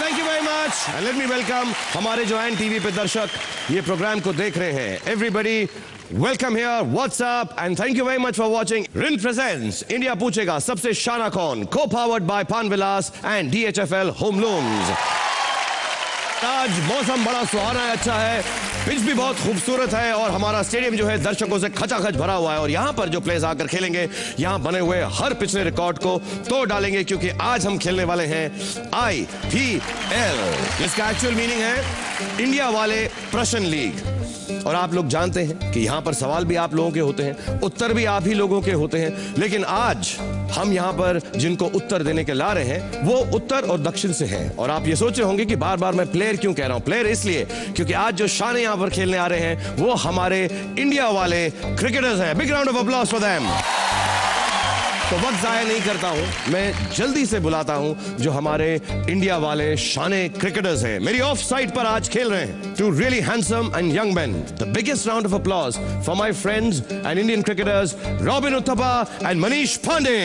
Thank you very much and let me welcome हमारे जो N TV पे दर्शक ये प्रोग्राम को देख रहे हैं. Everybody welcome here, what's up and thank you very much for watching. Rin presents India पूछेगा सबसे शाना कौन, co powered by Pan Vilas and DHFL home loans. आज मौसम बड़ा सुहाना है, अच्छा है, पिच भी बहुत खूबसूरत है और हमारा स्टेडियम जो है दर्शकों से खचाखच भरा हुआ है. और यहाँ पर जो प्लेयर्स आकर खेलेंगे यहाँ बने हुए हर पिछले रिकॉर्ड को तोड़ डालेंगे, क्योंकि आज हम खेलने वाले हैं IPL, जिसका एक्चुअल मीनिंग है इंडिया वाले प्रशन लीग. और आप लोग जानते हैं कि यहाँ पर सवाल भी आप लोगों के होते हैं, उत्तर भी आप ही लोगों के होते हैं. लेकिन आज हम यहाँ पर जिनको उत्तर देने के ला रहे हैं वो उत्तर और दक्षिण से हैं. और आप ये सोच रहे होंगे कि बार बार मैं प्लेयर क्यों कह रहा हूँ. प्लेयर इसलिए क्योंकि आज जो शाने यहाँ पर खेलने आ रहे हैं वो हमारे इंडिया वाले क्रिकेटर्स हैं. Big round of applause for them. तो वक्त जाया नहीं करता हूं, मैं जल्दी से बुलाता हूं जो हमारे इंडिया वाले शाने क्रिकेटर्स हैं. मेरी ऑफ साइड पर आज खेल रहे हैं two really handsome and young man. The biggest round of applause for my friends and Indian cricketers Robin Uthappa and Manish Pandey.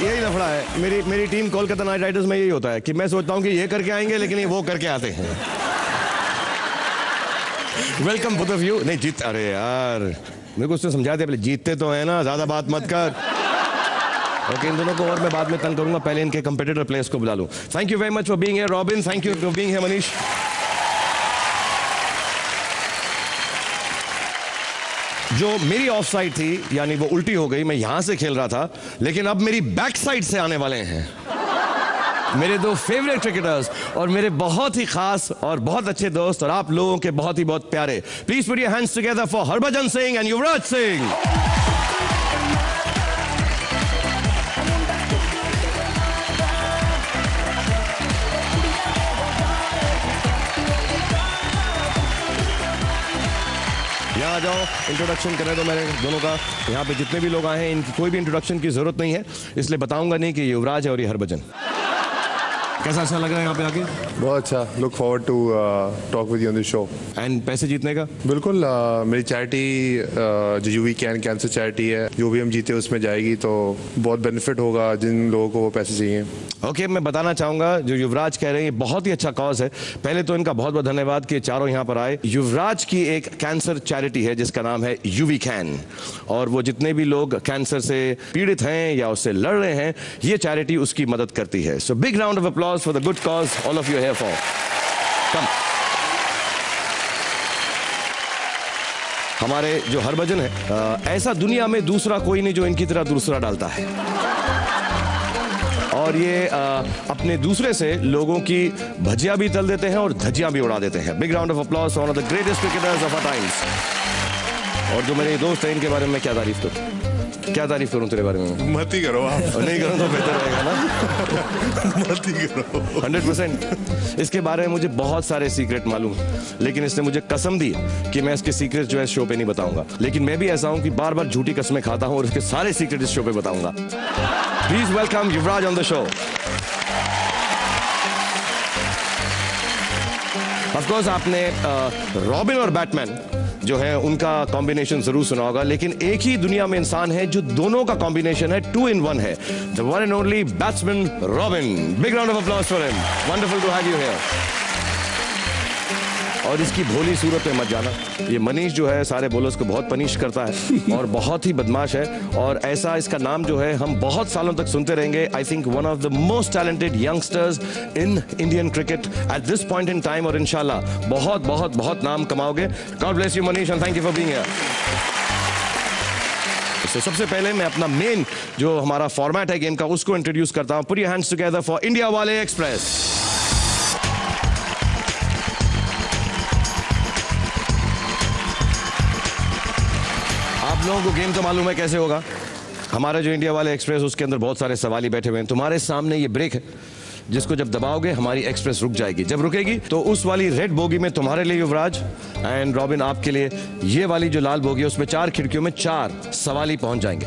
यही लफड़ा है मेरी टीम कोलकाता नाइट राइडर्स में. यही होता है कि मैं सोचता हूं कि ये करके आएंगे लेकिन ये वो करके आते हैं. Welcome both of you. नहीं जीत, अरे यार मेरे को उसने समझा दिया, पहले जीतते तो है ना, ज्यादा बात मत कर. ओके, इन दोनों को और मैं बाद में तंग करूंगा, पहले इनके कंपेटिटर प्लेयर्स को बुला लूं. Thank you very much for being here robin. Thank you for being here Manish. जो मेरी ऑफ साइड थी यानी वो उल्टी हो गई, मैं यहां से खेल रहा था, लेकिन अब मेरी बैक साइड से आने वाले हैं मेरे दो फेवरेट क्रिकेटर्स और मेरे बहुत ही खास और बहुत अच्छे दोस्त और आप लोगों के बहुत ही बहुत प्यारे. Please put your hands together for Harbhajan Singh and Yuvraj Singh. यहाँ आ जाओ, इंट्रोडक्शन करने दो मेरे दोनों का. यहाँ पे जितने भी लोग आए हैं इनकी कोई भी इंट्रोडक्शन की जरूरत नहीं है, इसलिए बताऊंगा नहीं कि ये युवराज है और ये हरभजन. कैसा अच्छा लग रहा है यहाँ पे आके? बहुत अच्छा. Look forward to talk with you on this show. And पैसे जीतने का? बिल्कुल. मेरी चैरिटी जो यूवी कैंसर चैरिटी है, जो भी हम जीते उसमें जाएगी, तो बहुत बेनिफिट होगा जिन लोगों को वो पैसे चाहिए. ओके, मैं बताना चाहूंगा जो युवराज कह रहे हैं बहुत ही अच्छा कॉज है. पहले तो इनका बहुत बहुत धन्यवाद कि चारों यहाँ पर आए. युवराज की एक कैंसर चैरिटी है जिसका नाम है यूवी कैन, और वो जितने भी लोग कैंसर से पीड़ित हैं या उससे लड़ रहे हैं ये चैरिटी उसकी मदद करती है. So big round of applause for the good cause all of you are here for. Come. हमारे जो हरभजन है, ऐसा दुनिया में दूसरा कोई नहीं जो इनकी तरह दूसरा डालता है, और ये अपने दूसरे से लोगों की भजिया भी तल देते हैं और धजियां भी उड़ा देते हैं. Big round of applause for one of the greatest cricketers of our times. और जो मेरे दोस्त हैं इनके बारे में क्या तारीफ करूं, क्या तारीफ करूं तेरे बारे में? मत ही करो आप. और नहीं करूं तो बेहतर रहेगा ना. मत ही करो. 100%. इसके बारे में मुझे बहुत सारे सीक्रेट मालूम है, लेकिन इसने मुझे कसम दी कि मैं इसके सीक्रेट जो है शो पे नहीं बताऊंगा. लेकिन मैं भी ऐसा हूं कि बार बार झूठी कसमें खाता हूं और इसके सारे सीक्रेट इस शो पे बताऊंगा. Please welcome Yuvraj on the show. Of course आपने रॉबिन और बैटमैन जो है उनका कॉम्बिनेशन जरूर सुना होगा, लेकिन एक ही दुनिया में इंसान है जो दोनों का कॉम्बिनेशन है, 2 in 1 है. The one and only batsman Robin. Big round of applause for him. Wonderful to have you here. और इसकी भोली सूरत में मत जाना, ये मनीष जो है सारे बॉलर्स को बहुत पनिश करता है और बहुत ही बदमाश है, और ऐसा इसका नाम जो है हम बहुत सालों तक सुनते रहेंगे. I think one of the most talented youngsters in Indian cricket at this point in time, और इंशाल्लाह बहुत बहुत बहुत नाम कमाओगे. God bless you Manish and thank you for being here. तो सबसे पहले मैं अपना मेन जो हमारा फॉर्मेट है गेम का उसको इंट्रोड्यूस करता हूं. Put your hands together for India वाले एक्सप्रेस. आप लोगों को गेम तो मालूम है कैसे होगा. हमारा जो इंडिया वाले एक्सप्रेस उसके अंदर बहुत सारे सवाल ही बैठे हुए हैं. तुम्हारे सामने ये ब्रेक है जिसको जब दबाओगे हमारी एक्सप्रेस रुक जाएगी. जब रुकेगी तो उस वाली रेड बोगी में तुम्हारे लिए युवराज एंड रॉबिन आपके लिए ये वाली जो लाल बोगी है उसमें 4 खिड़कियों में 4 सवाल ही पहुंच जाएंगे.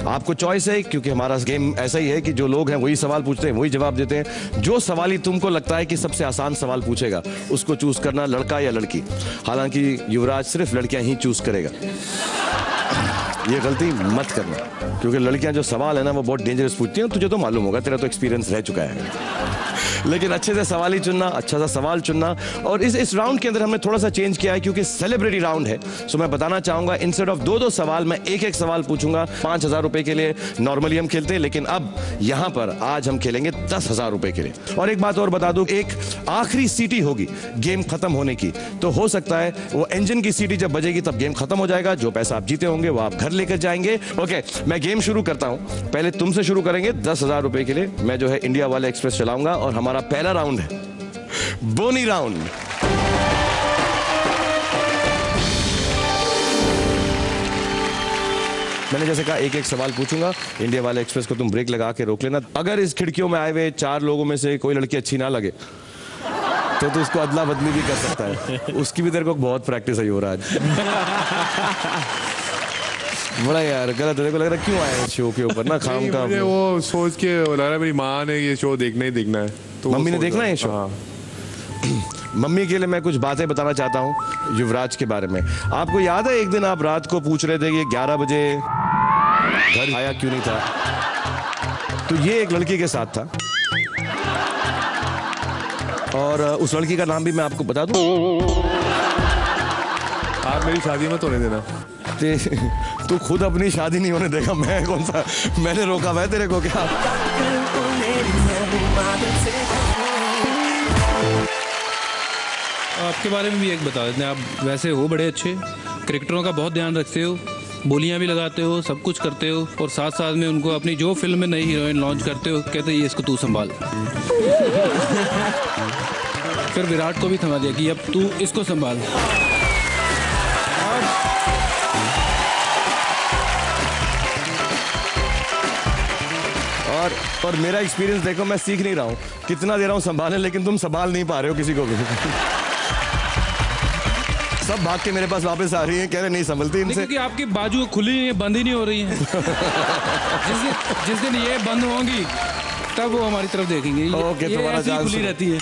आपको चॉइस है, क्योंकि हमारा गेम ऐसा ही है कि जो लोग हैं वही सवाल पूछते हैं, वही जवाब देते हैं। जो सवाली तुमको लगता है कि सबसे आसान सवाल पूछेगा उसको चूज करना, लड़का या लड़की। हालांकि युवराज सिर्फ लड़कियां ही चूज करेगा, ये गलती मत करना, क्योंकि लड़कियां जो सवाल है ना वो बहुत डेंजरस पूछती हैं। तुझे तो मालूम होगा, तेरा तो एक्सपीरियंस रह चुका है। लेकिन अच्छे से सवाल ही चुनना, अच्छा सा सवाल चुनना। और इस राउंड के अंदर हमने थोड़ा सा चेंज किया है, क्योंकि सेलिब्रिटी राउंड है। सो मैं बताना चाहूंगा, इंस्टेड ऑफ दो सवाल मैं एक सवाल पूछूंगा। 5,000 रुपए के लिए नॉर्मली हम खेलते हैं, लेकिन अब यहां पर आज हम खेलेंगे 10,000 रुपए के लिए। और एक बात और बता दूं, एक आखिरी सीटी होगी गेम खत्म होने की, तो हो सकता है वो इंजन की सीटी जब बजेगी तब गेम खत्म हो जाएगा। जो पैसा आप जीते होंगे वो आप घर लेकर जाएंगे। ओके, मैं गेम शुरू करता हूं। पहले तुमसे शुरू करेंगे 10,000 रुपए के लिए। मैं जो है इंडिया वाले एक्सप्रेस चलाऊंगा और हमारा पहला राउंड है बोनी राउंड। मैंने जैसे कहा एक सवाल पूछूंगा। इंडिया वाले एक्सप्रेस को तुम ब्रेक लगा के रोक लेना। अगर इस खिड़कियों में आए हुए 4 लोगों में से कोई लड़की अच्छी ना लगे तो उसको अदला बदली भी कर सकता है। उसकी भी तेरे को बहुत प्रैक्टिस है युवराज। बड़ा यार गलत है, देखो लग रहा है क्यों आया शो के ऊपर ना खाम का। मुझे वो सोच के लग रहा है मेरी माँ ने ये शो देखना ही देखना है, तो मम्मी ने देखना है ये शो। हाँ। मम्मी के लिए मैं कुछ बातें बताना चाहता हूँ युवराज के बारे में। आपको याद है एक दिन आप रात को पूछ रहे थे कि 11 बजे घर आया क्यों नहीं था? तो ये एक लड़की के साथ था, और उस लड़की का नाम भी मैं आपको बता दूं। आप मेरी शादी में तो नहीं देना। तू खुद अपनी शादी नहीं होने देगा, मैं कौन सा, मैंने रोका हुआ है तेरे को क्या? आपके बारे में भी एक बता देते हैं। आप वैसे हो बड़े अच्छे, क्रिकेटरों का बहुत ध्यान रखते हो, बोलियां भी लगाते हो, सब कुछ करते हो, और साथ साथ में उनको अपनी जो फिल्म में नई हीरोइन लॉन्च करते हो कहते हैं ये इसको तू संभाल। फिर विराट को भी थमा दिया कि अब तू इसको संभाल। और मेरा एक्सपीरियंस देखो, मैं सीख नहीं रहा हूँ, कितना दे रहा हूँ संभालने, लेकिन तुम संभाल नहीं पा रहे हो किसी को भी। सब भाग के मेरे पास वापस आ रही हैं, कह रहे नहीं संभलती इनसे। क्योंकि आपकी बाजू खुली है, बंद ही नहीं हो रही है। जिस दिन ये बंद होंगी तब वो हमारी तरफ देखेंगे। ओके, ये तुम्हारा ऐसी खुली रहती है।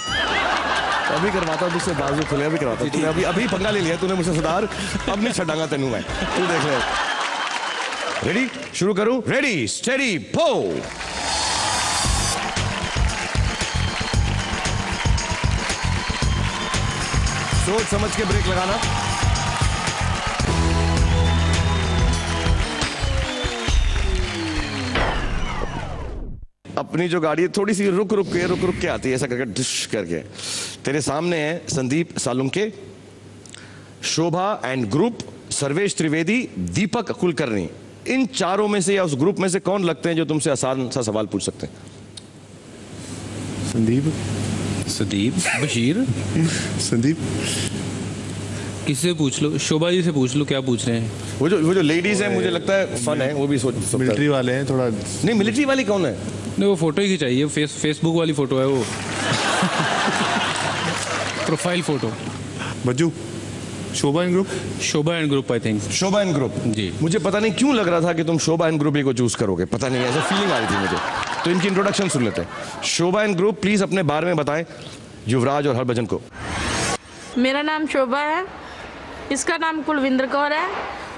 अभी करवाता हूँ तुझसे बाजू खुले, अभी करवाता हूँ। तूने अभी पंगा ले लिया तूने मुझसे सुधार, अब नहीं छड़ाऊंगा तेनू मैं, तू देख ले। रेडी, शुरू करूं? रेडी, स्टेडी, पो। सोच समझ के ब्रेक लगाना। अपनी जो गाड़ी है थोड़ी सी रुक रुक के आती है, ऐसा करके डिश करके। तेरे सामने है संदीप सालुंके, शोभा एंड ग्रुप, सर्वेश त्रिवेदी, दीपक कुलकर्णी। इन चारों में से या उस ग्रुप में से कौन लगते हैं जो तुमसे आसान सा सवाल पूछ सकते हैं? संदीप बशीर। संदीप किससे पूछ लो, शोभा जी से पूछ लो क्या पूछ रहे हैं। वो जो लेडीज हैं, मुझे लगता है फन है, वो भी सोच सकता है। मिलिट्री वाले हैं थोड़ा। नहीं, मिलिट्री वाली कौन है? नहीं, वो फोटो ही खिंचाई है, फेसबुक वाली फोटो है वो। Profile photo. Bajju, Shobha and group. Shobha and group, I think. Shobha and group ji. मुझे पता नहीं क्यों लग रहा था कि तुम शोभा एंड ग्रुप ही को चूज करोगे, पता नहीं, ऐसा फीलिंग आ रही थी मुझे। तो इनकी इंट्रोडक्शन सुन लेते हैं। शोभा एंड ग्रुप, प्लीज अपने बारे में बताएं युवराज और हरभजन को। मेरा नाम शोभा है, इसका नाम कुलविंदर कौर है,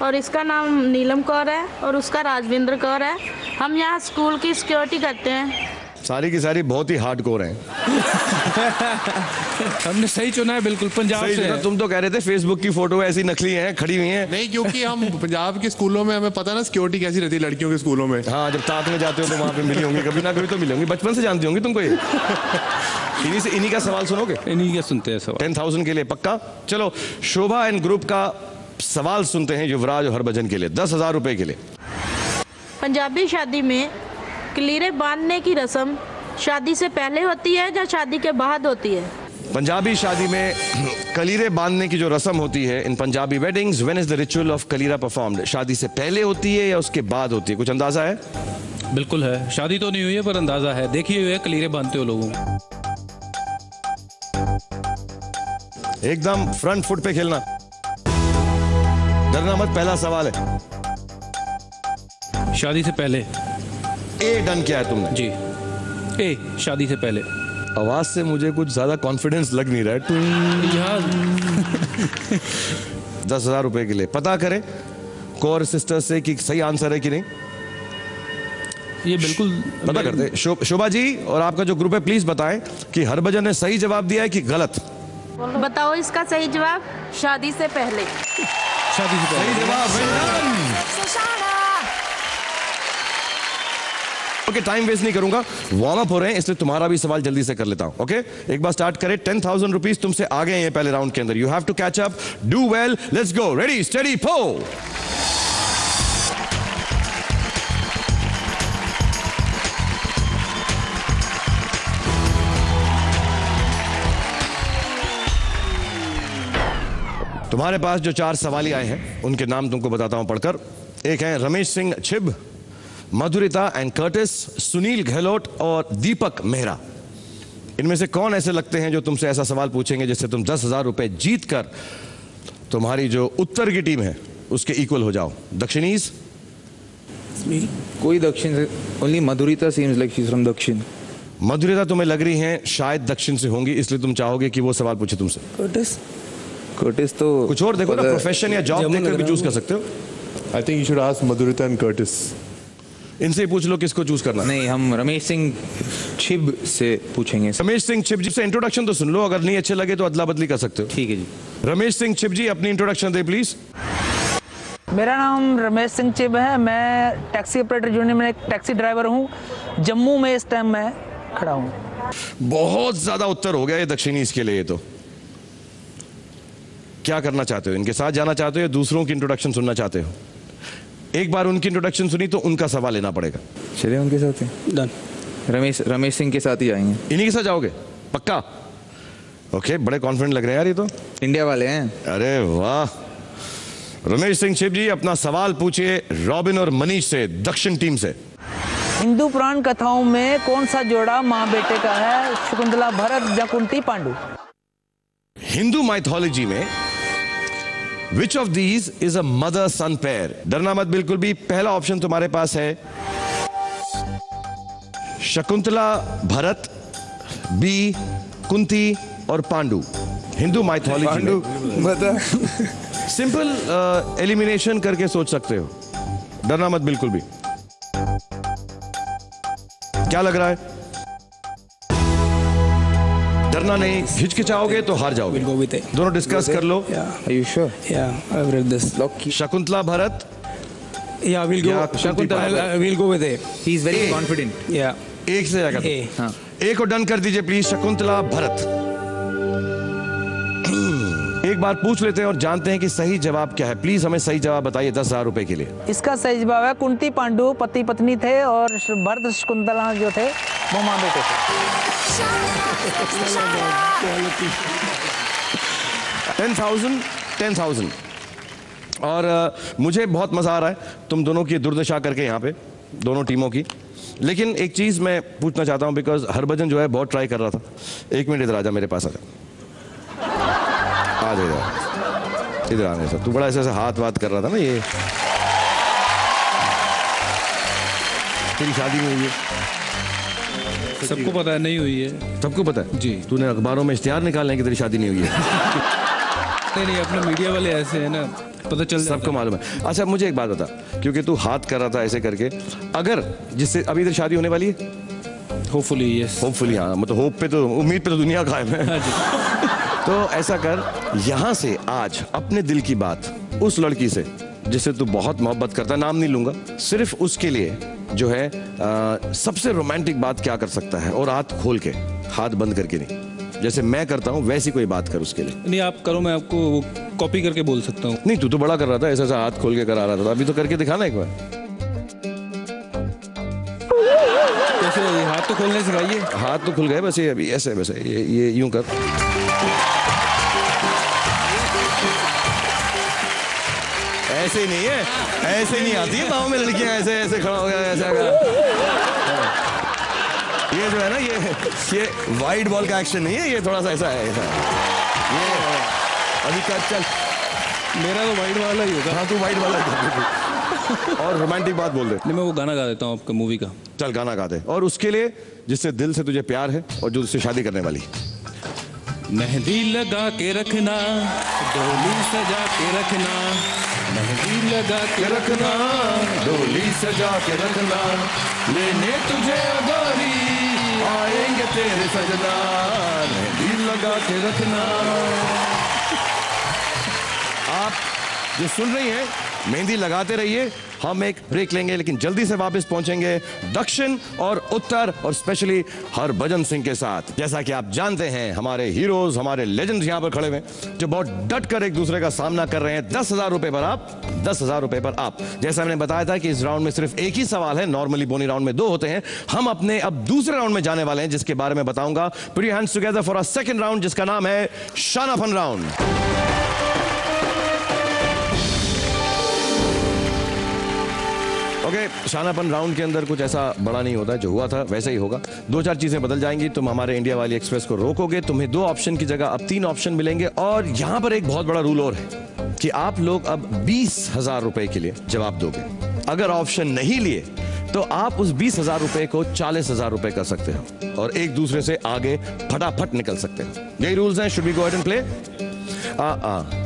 और इसका नाम नीलम कौर है, और उसका राजविंदर कौर है। हम यहाँ स्कूल की सिक्योरिटी करते हैं। सारी की सारी बहुत ही हार्डकोर हैं। हमने सही चुना है, बिल्कुल पंजाब सही से चुना। है। तुम तो कह रहे थे फेसबुक की फोटो ऐसी नकली हैं, खड़ी हुई हैं। नहीं, क्योंकि हम पंजाब के स्कूलों में हमें पता ना सिक्योरिटी कैसी रहती है लड़कियों के स्कूलों में। हाँ, जब साथ में जाते हो तो वहाँ पे मिली होंगी, कभी ना कभी तो मिली होंगी। बचपन से जानती होंगी तुमको ये। इन्हीं का सवाल सुनोगे? इन्हीं का सुनते हैं सवाल। 10,000 के लिए पक्का? चलो, शोभा एंड ग्रुप का सवाल सुनते हैं युवराज और हरभजन के लिए 10,000 रुपए के लिए। पंजाबी शादी में कलीरे बांधने की रस्म शादी से पहले होती है या शादी के बाद होती है? पंजाबी शादी में कलीरे बांधने की जो रस्म होती है, in Punjabi weddings, when is the ritual of kaleera performed? शादी से पहले होती है या उसके बाद होती है? कुछ अंदाजा है? बिल्कुल है, शादी तो नहीं हुई है पर अंदाजा है, देखिए हुए कलीरे बांधते हो लोगों। एकदम फ्रंट फुट पे खेलना, डरना मत। पहला सवाल है, शादी से पहले। ए डन किया है तुमने? जी, ए शादी से पहले। आवाज से मुझे कुछ ज्यादा कॉन्फिडेंस लग नहीं रहा है। यहाँ 10,000 रुपए के लिए पता करें कोर सिस्टर्स से कि सही आंसर है कि नहीं। ये बिल्कुल पता करते। शोभा जी और आपका जो ग्रुप है प्लीज बताएं कि हरभजन ने सही जवाब दिया है कि गलत। बताओ इसका सही जवाब। शादी से पहले। शादी से सही पहले। जवाब। ओके, टाइम वेस्ट नहीं करूंगा, वार्म अप हो रहे हैं इसलिए तुम्हारा भी सवाल जल्दी से कर लेता हूं। ओके, एक बार स्टार्ट करें। 10,000 रुपीज तुमसे आगे हैं पहले राउंड के अंदर। You have to catch up, do well, let's go, ready steady पो। तुम्हारे पास जो 4 सवाल आए हैं उनके नाम तुमको बताता हूं पढ़कर। एक है रमेश सिंह छिब, मधुरिता एंड कर्टिस, सुनील गहलोत और दीपक मेहरा। इनमें से कौन ऐसे लगते हैं जो तुमसे ऐसा सवाल पूछेंगे जिससे तुम 10,000 रुपए जीत कर तुम्हारी जो उत्तर की टीम है उसके इक्वल हो जाओ? दक्षिणीज? कोई दक्षिण से, only Madhurita seems like she is from Dakshin. Madhurita तुम्हें लग रही हैं शायद दक्षिण से होंगी, इसलिए तुम चाहोगे कि वो सवाल पूछे तुमसे। कर्टिस तो कुछ और देखो ना, प्रोफेशन या जॉब देखकर भी चूज कर सकते हो। I think you should ask Madhurita and Curtis. इनसे ही पूछ लो किसको चूज करना। नहीं, हम रमेश सिंह छिब से पूछेंगे। रमेश सिंह छिब जी से इंट्रोडक्शन तो सुन लो, अगर नहीं अच्छे लगे तो अदला बदली कर सकते हो। ठीक है जी। रमेश सिंह छिब जी अपनी इंट्रोडक्शन दे प्लीज। मेरा नाम रमेश सिंह चिब है। मैं टैक्सी ऑपरेटर यूनियन में एक टैक्सी ड्राइवर हूँ। जम्मू में इस टाइम मैं खड़ा हूँ। बहुत ज्यादा उत्तर हो गया ये दक्षिणी के लिए। तो क्या करना चाहते हो? इनके साथ जाना चाहते हो या दूसरों की इंट्रोडक्शन सुनना चाहते हो? एक बार उनकी इंट्रोडक्शन सुनी तो उनका सवाल लेना पड़ेगा। चलिए उनके साथ ही। डन। रमेश सिंह के साथ ही जाएंगे। इन्हीं के साथ जाओगे पक्का? ओके, बड़े कॉन्फिडेंट लग रहे हैं यार ये तो। इंडिया वाले हैं। अरे वाह। रमेश सिंह छिब जी अपना सवाल पूछिए रॉबिन और मनीष से, दक्षिण टीम से। हिंदू पुराण कथाओं में कौन सा जोड़ा माँ बेटे का है? शकुंतला भरत या कुंती पांडु? हिंदू माइथोलॉजी में which of these is a mother sun pair? डरना मत बिल्कुल भी। पहला ऑप्शन तुम्हारे पास है शकुंतला भरत, बी कुंती और पांडु। हिंदू माइथोलॉजी में सिंपल एलिमिनेशन करके सोच सकते हो। डरना मत बिल्कुल भी। क्या लग रहा है? डरना नहीं, हिचकिचाओगे तो हार जाओगे। We'll go with it. दोनों डिस्कस कर लो। Are you sure? Yeah, I've read this. Shakuntala Bharat Yeah, we'll go. Yeah, Kunti Shakuntala, Pandey. we'll go with it. He is very A. confident. Yeah. एक से जाकर A. हाँ। एक को डन कर दीजिए प्लीज। शकुंतला भरत। एक बार पूछ लेते हैं और जानते हैं कि सही जवाब क्या है। प्लीज हमें सही जवाब बताइए 10,000 रुपए के लिए। इसका सही जवाब है कुंती पांडु पति पत्नी थे और भरत शकुंतला जो थे वो माँ बेटे थे। 10,000 और मुझे बहुत मजा आ रहा है तुम दोनों की दुर्दशा करके यहाँ पे, दोनों टीमों की। लेकिन एक चीज मैं पूछना चाहता हूँ, बिकॉज हरभजन जो है बहुत ट्राई कर रहा था। एक मिनट इधर आजा, मेरे पास आजा। आ जाएगा इधर आने से। तू बड़ा ऐसे हाथ वाथ कर रहा था ना। ये तेरी शादी नहीं हुई है? सबको पता है नहीं हुई है। सबको पता है जी। तूने अखबारों में इश्तिहार निकाले हैं कि तेरी शादी नहीं हुई है? नहीं, अपने मीडिया वाले ऐसे हैं ना, पता चल सबको मालूम है। अच्छा मुझे एक बात बता, क्योंकि तू हाथ कर रहा था ऐसे करके, अगर जिससे अभी इधर शादी होने वाली है? Hopefully yes. होपफुली हाँ, मतलब होप पे तो, उम्मीद पे तो दुनिया कायम है। तो ऐसा कर, यहां से आज अपने दिल की बात उस लड़की से जिससे तू बहुत मोहब्बत करता है, नाम नहीं लूंगा, सिर्फ उसके लिए जो है सबसे रोमांटिक बात क्या कर सकता है, और हाथ खोल के, हाथ बंद करके नहीं, जैसे मैं करता हूं वैसी कोई बात कर उसके लिए। नहीं आप करो, मैं आपको वो कॉपी करके बोल सकता हूँ। नहीं तू तो बड़ा कर रहा था, ऐसा ऐसा हाथ खोल के करा रहा था, अभी तो करके दिखाना एक बार। कैसे? हाथ तो खोलने सिखाइए। हाथ तो खुल गए, बस ये अभी ऐसे, बस ये यूं कर। ऐसे ही नहीं है, ऐसे नहीं आती है गाँव में लड़कियां, ऐसे ऐसे खड़ा हो गया ऐसा। ये जो है ना, ये वाइड बॉल का एक्शन नहीं है, ये थोड़ा सा ऐसा है, ऐसा। ये अभी कर चल। मेरा तो वाइड वाला ही होगा। हाँ तू वाइड वाला और रोमांटिक बात बोल दे। नहीं, मैं वो गाना गा देता हूँ आपका मूवी का। चल गाना गा दे, और उसके लिए जिससे दिल से तुझे प्यार है और जो तुझसे शादी करने वाली। मेहंदी लगा के रखना, डोली सजा के रखना, मेहंदी लगा के रखना, डोली सजा के रखना, लेने तुझे गोरी आएंगे तेरे सजना, मेहंदी लगा के रखना। आप जो सुन रही हैं, मेहंदी लगाते रहिए। हम एक ब्रेक लेंगे, लेकिन जल्दी से वापस पहुंचेंगे दक्षिण और उत्तर, और स्पेशली हरभजन सिंह के साथ। जैसा कि आप जानते हैं, हमारे हीरोज, हमारे लेजेंड्स यहां पर खड़े हुए जो बहुत डट कर एक दूसरे का सामना कर रहे हैं। 10,000 रुपए पर आप, 10,000 रुपए पर आप। जैसा मैंने बताया था कि इस राउंड में सिर्फ एक ही सवाल है, नॉर्मली बोनी राउंड में 2 होते हैं। हम अपने अब दूसरे राउंड में जाने वाले हैं, जिसके बारे में बताऊंगा। Put your hands together for a second round, जिसका नाम है शानापन राउंड। ओके, शानापन राउंड के अंदर कुछ ऐसा बड़ा नहीं होता, जो हुआ था वैसा ही होगा। 2-4 चीजें बदल जाएंगी। तुम हमारे इंडिया वाली एक्सप्रेस को रोकोगे, तुम्हें 2 ऑप्शन की जगह अब 3 ऑप्शन मिलेंगे। और यहां पर एक बहुत बड़ा रूल और है कि आप लोग अब 20,000 रुपए के लिए जवाब दोगे। अगर ऑप्शन नहीं लिए तो आप उस 20,000 रुपए को 40,000 रुपए कर सकते हो और एक दूसरे से आगे फटाफट निकल सकते हो। यही रूल्स हैं। Should we go ahead and play?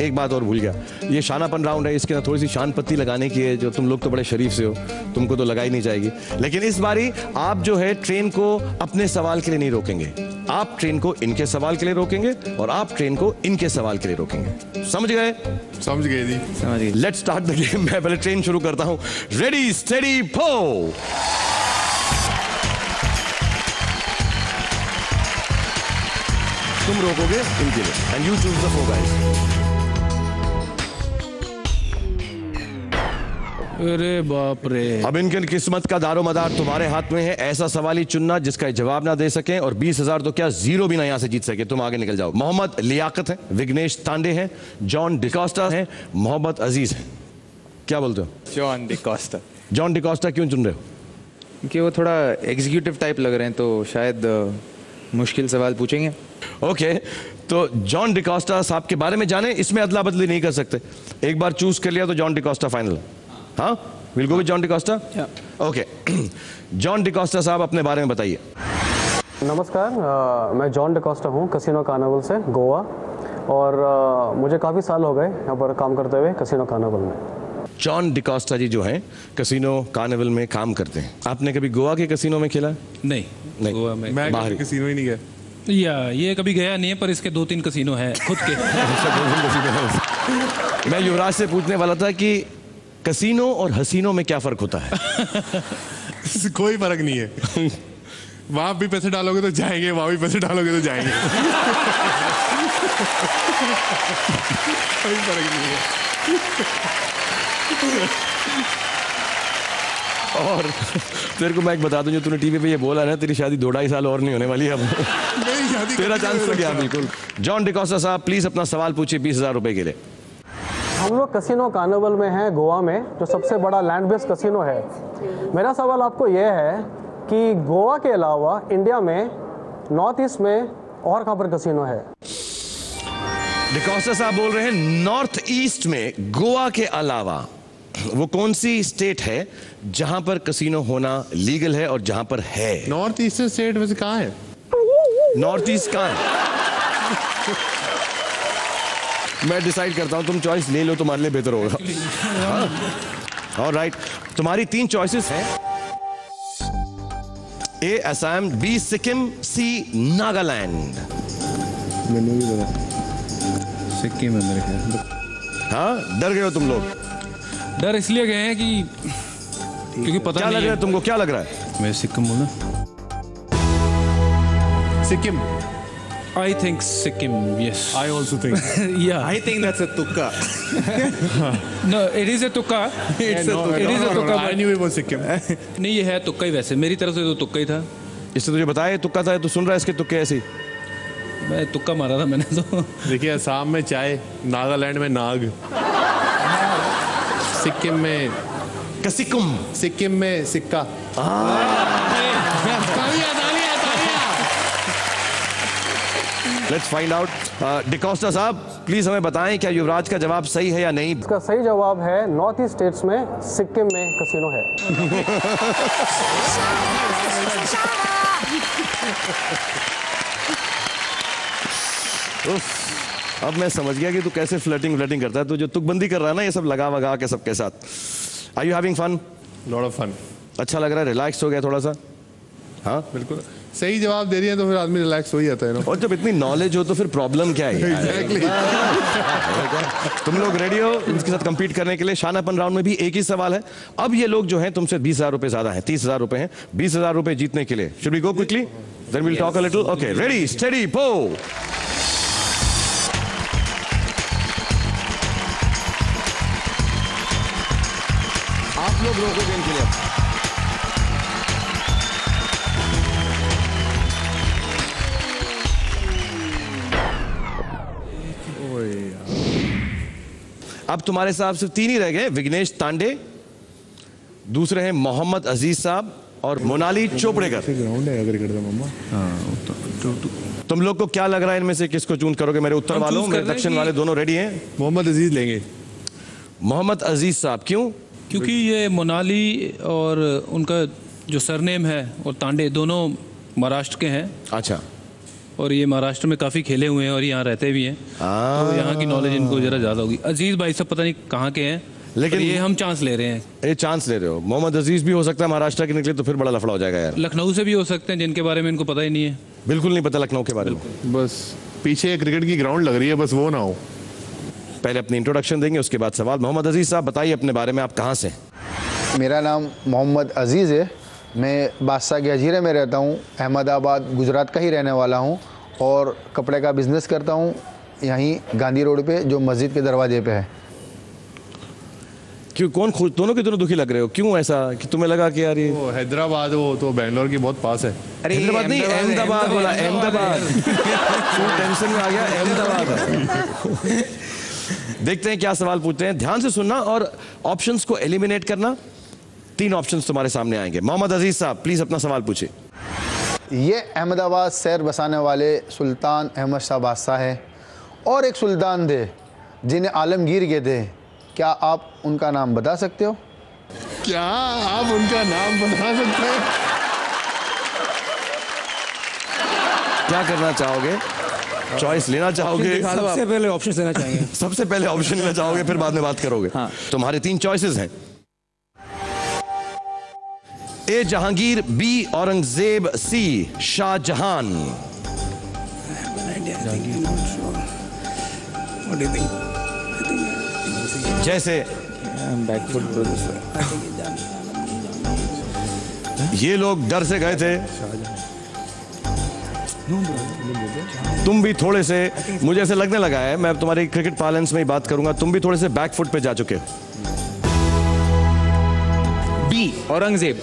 एक बात और भूल गया, ये शानापन राउंड है, इसके अंदर थोड़ी सी शान पत्ती लगाने की है। जो तुम लोग तो बड़े शरीफ से हो, तुमको तो लगाई नहीं जाएगी। लेकिन इस बारी आप जो है ट्रेन को अपने सवाल के लिए नहीं रोकेंगे, आप ट्रेन को इनके सवाल के लिए रोकेंगे और आप ट्रेन को इनके सवाल के लिए रोकेंगे। समझ गए? समझ गए जी, समझ गए। Let's start the game. मैं पहले ट्रेन शुरू करता हूं। रेडी स्टेडी पो। तुम रोकोगे इनके लिए, and you choose the 4 guys. अरे बाप रे। अब इनकी किस्मत का दारोमदार तुम्हारे हाथ में है। ऐसा सवाल ही चुनना जिसका जवाब ना दे सके, और 20,000 तो क्या 0 भी ना यहां से जीत सके। तुम आगे निकल जाओ। मोहम्मद लियाकत है, विघ्नेश तांडे हैं, जॉन डिकोस्टा है, मोहम्मद अजीज है। क्या बोलते हो? जॉन डिकोस्टा। जॉन डिकोस्टा क्यों चुन रहे हो? क्योंकि वो थोड़ा एग्जीक्यूटिव टाइप लग रहे हैं, तो शायद मुश्किल सवाल पूछेंगे। ओके, तो जॉन डिकोस्टा साहब के बारे में जाने, इसमें अदला बदली नहीं कर सकते। एक बार चूज कर लिया तो जॉन डिकोस्टा फाइनल। हाँ, will go with John D'Costa. Okay, John D'Costa साहब अपने बारे में बताइए। नमस्कार, मैं जॉन डिकोस्टा हूँ, कैसीनो कार्निवल से, गोवा। और मुझे काफ़ी साल हो गए यहाँ पर काम करते हुए कैसीनो कार्निवल में। जॉन डिकोस्टा जी जो हैं कैसीनो कार्निवल में काम करते हैं। आपने कभी गोवा के कैसीनो में खेला? नहीं, नहीं। गोवा में मैं बाहर ही। किसी में ही नहीं गया। या ये कभी गया नहीं है, पर इसके 2-3 कसीनो है खुद के। मैं युवराज से पूछने वाला था कि कैसीनो और हसीनों में क्या फर्क होता है? कोई फर्क नहीं है। वहां भी पैसे डालोगे तो जाएंगे, वहां भी पैसे डालोगे तो जाएंगे। कोई फर्क नहीं है। और तेरे को मैं एक बता दूं, जो तूने टीवी पे ये बोला ना, तेरी शादी 2-2.5 साल और नहीं होने वाली है अब। तेरा चांस तो गया बिल्कुल। जॉन डिकोस्टा साहब प्लीज अपना सवाल पूछिए 20,000 रुपए के लिए। हम लोग कैसीनो कार्निवल में हैं गोवा में, जो सबसे बड़ा लैंड बेस्ड कैसीनो है। मेरा सवाल आपको यह है कि गोवा के अलावा इंडिया में नॉर्थ ईस्ट में और कहाँ पर कैसीनो है? डिकोस्टा साहब बोल रहे हैं नॉर्थ ईस्ट में गोवा के अलावा वो कौन सी स्टेट है जहां पर कैसीनो होना लीगल है और जहां पर है? नॉर्थ ईस्टर्न स्टेट वैसे कहाँ है? नॉर्थ ईस्ट कहां है? मैं डिसाइड करता हूं, तुम चॉइस ले लो, तुम्हारे लिए बेहतर होगा। ऑलराइट, तुम्हारी 3 चॉइसेस हैं। ए असम, बी सिक्किम, सी नागालैंड। मैंने भी बोला सिक्किम में मेरे ख्याल। हाँ, डर गए हो तुम लोग? डर इसलिए गए हैं कि क्योंकि पता क्या नहीं लग रहा है तुमको? क्या लग रहा है? मैं सिक्किम बोला। Sikkim. I think Sikkim, yes. I also think. Yeah. I think that's a tukka. No, it is a tukka. It is a tukka. I knew it was Sikkim. नहीं, ये है तुक्का ही वैसे। मेरी तरफ से तो तुक्का ही था। इससे तुझे बताया तुक्का था, तो सुन रहा है इसके तुक्के ऐसे ही। मैं तुक्का मारा था मैंने तो। देखिए, असम में चाय, नागालैंड में नाग, सिक्किम में कसिकुम, सिक्किम में सिक्का। Let's find out. डिकोस्टा साहब प्लीज हमें बताएं क्या युवराज का जवाब सही है या नहीं। इसका सही जवाब है नॉर्थ ईस्ट स्टेट्स में सिक्किम में कसिनो है। अब मैं समझ गया कि तू कैसे फ्लर्टिंग करता है। तू जो तुकबंदी कर रहा है ना, ये सब लगा वगा के सबके साथ। Are you having fun? Lot of fun. अच्छा लग रहा है, रिलैक्स हो गया थोड़ा सा? हाँ बिल्कुल सही जवाब दे रही है तो फिर आदमी रिलैक्स हो ही जाता है ना। और जब इतनी नॉलेज हो तो फिर प्रॉब्लम क्या है? Exactly. तुम लोग रेडी हो इनके साथ कंपीट करने के लिए? शानापन राउंड में भी एक ही सवाल है। अब ये लोग जो हैं तुमसे 20,000 रुपए ज्यादा हैं, 30,000 रुपए हैं। 20,000 रुपए जीतने के लिए should we go quickly, then we'll talk a little. Okay, ready steady पो। आप लोग रोको गेम के लिए। अब तुम्हारे साहब सिर्फ 3 ही रह गए। विघ्नेश तांडे, दूसरे हैं मोहम्मद अजीज साहब और मोनाली चोपड़ेकर। ग्राउंड है अगर करता मम्मा। तुम लोग को क्या लग रहा है इनमें से किसको चूज करोगे? मेरे उत्तर वालों, मेरे दक्षिण वाले दोनों रेडी हैं? मोहम्मद अजीज लेंगे। मोहम्मद अजीज साहब, क्यों? क्योंकि ये मोनाली और उनका जो सरनेम है और तांडे दोनों महाराष्ट्र के हैं। अच्छा। और ये महाराष्ट्र में काफ़ी खेले हुए हैं और यहाँ रहते भी हैं, तो यहाँ की नॉलेज इनको ज़रा ज़्यादा होगी। अजीज़ भाई सब पता नहीं कहाँ के हैं, लेकिन ये हम चांस ले रहे हैं। ये चांस ले रहे हो? मोहम्मद अजीज भी हो सकता है महाराष्ट्र के निकले तो फिर बड़ा लफड़ा हो जाएगा यार। लखनऊ से भी हो सकते हैं जिनके बारे में इनको पता ही नहीं है। बिल्कुल नहीं पता लखनऊ के बारे में। बस पीछे क्रिकेट की ग्राउंड लग रही है, बस वो ना हो। पहले अपनी इंट्रोडक्शन देंगे, उसके बाद सवाल। मोहम्मद अजीज साहब बताइए अपने बारे में, आप कहाँ से? मेरा नाम मोहम्मद अजीज़ है। मैं बादशाह के हजीरे में रहता हूँ। अहमदाबाद गुजरात का ही रहने वाला हूँ और कपड़े का बिज़नेस करता हूँ यहीं गांधी रोड पे, जो मस्जिद के दरवाजे पे है। क्यों, कौन दोनों के दोनों दुखी लग रहे हो? क्यों ऐसा कि तुम्हें लगा कि यार ये हैदराबाद हो तो बैंगलोर की बहुत पास है। अरे हैदराबाद नहीं, अहमदाबाद बोला। अहमदाबाद टेंशन में आ गया। अहमदाबाद। देखते हैं क्या सवाल पूछते हैं, ध्यान से सुनना और ऑप्शंस को एलिमिनेट करना। 3 ऑप्शंस तुम्हारे सामने आएंगे। मोहम्मद अजीज साहब प्लीज अपना सवाल पूछिए। ये अहमदाबाद शहर बसाने वाले सुल्तान अहमद शाह बादशाह है और एक सुल्तान थे जिन्हें आलमगीर कहते हैं। क्या आप उनका नाम बता सकते हो? क्या आप उनका नाम बता सकते हैं? क्या करना चाहोगे? चॉइस लेना चाहोगे? सबसे पहले ऑप्शन लेना चाहेंगे। सबसे पहले ऑप्शन लेना चाहोगे, फिर बाद में बात करोगे। हाँ। तुम्हारे 3 चॉइसेस हैं। ए जहांगीर, बी औरंगजेब, सी शाहजहान। जैसे ये लोग डर से गए थे, तुम भी थोड़े से, मुझे ऐसे लगने लगा है, मैं तुम्हारी क्रिकेट पार्लेंस में ही बात करूंगा, तुम भी थोड़े से बैकफुट पे जा चुके हो। बी औरंगजेब।